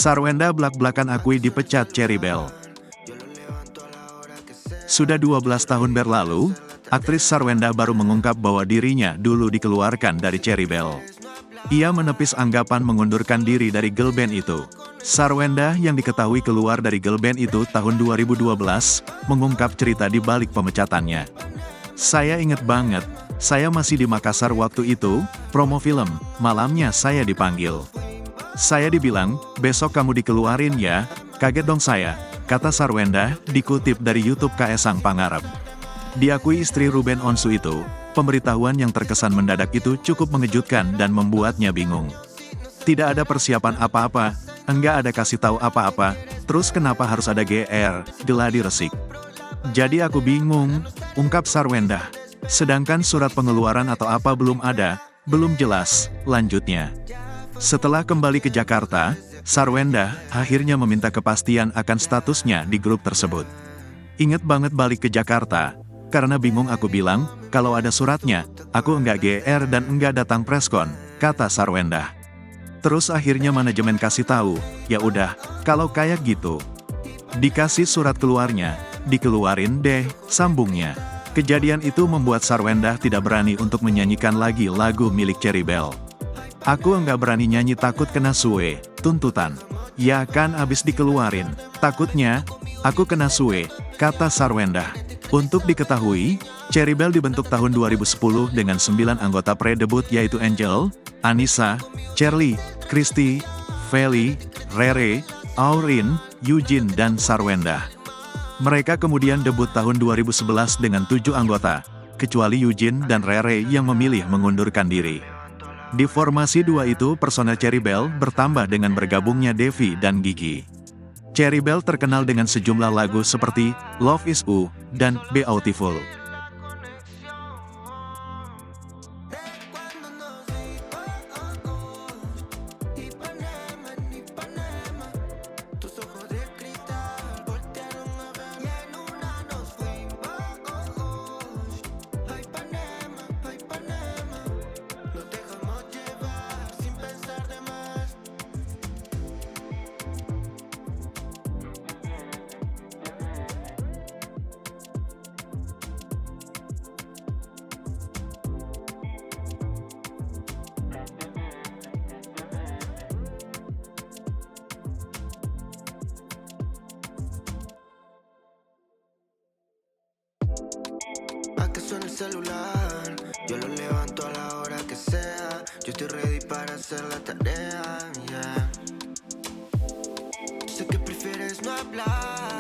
Sarwenda blak-blakan akui dipecat Cherry Bell. Sudah 12 tahun berlalu, aktris Sarwenda baru mengungkap bahwa dirinya dulu dikeluarkan dari Cherry Bell. Ia menepis anggapan mengundurkan diri dari girl band itu. Sarwenda yang diketahui keluar dari girl band itu tahun 2012, mengungkap cerita di balik pemecatannya. Saya inget banget, saya masih di Makassar waktu itu, promo film, malamnya saya dipanggil. Saya dibilang, besok kamu dikeluarin ya, kaget dong saya, kata Sarwenda, dikutip dari YouTube Kaesang Pangarep. Diakui istri Ruben Onsu itu, pemberitahuan yang terkesan mendadak itu cukup mengejutkan dan membuatnya bingung. Tidak ada persiapan apa-apa, enggak ada kasih tahu apa-apa, terus kenapa harus ada GR, geladi resik. Jadi aku bingung, ungkap Sarwenda. Sedangkan surat pengeluaran atau apa belum ada, belum jelas, lanjutnya. Setelah kembali ke Jakarta, Sarwenda akhirnya meminta kepastian akan statusnya di grup tersebut. Ingat banget balik ke Jakarta, karena bingung aku bilang, kalau ada suratnya, aku enggak GR dan enggak datang preskon, kata Sarwenda. Terus akhirnya manajemen kasih tahu, ya udah, kalau kayak gitu. Dikasih surat keluarnya, dikeluarin deh, sambungnya. Kejadian itu membuat Sarwenda tidak berani untuk menyanyikan lagi lagu milik Cherry Bell. Aku enggak berani nyanyi takut kena suwe, tuntutan. Ya kan abis dikeluarin, takutnya, aku kena suwe, kata Sarwenda. Untuk diketahui, Cherry Bell dibentuk tahun 2010 dengan 9 anggota pre-debut yaitu Angel, Anissa, Cherly, Christy, Feli, Rere, Aurin, Eugene dan Sarwenda. Mereka kemudian debut tahun 2011 dengan 7 anggota, kecuali Eugene dan Rere yang memilih mengundurkan diri. Di formasi dua itu personel Cherry Bell bertambah dengan bergabungnya Devi dan Gigi. Cherry Bell terkenal dengan sejumlah lagu seperti Love Is You dan Beautiful. A que suene el celular, yo lo levanto a la hora que sea. Yo estoy ready para hacer la tarea, yeah. Sé que prefieres no hablar.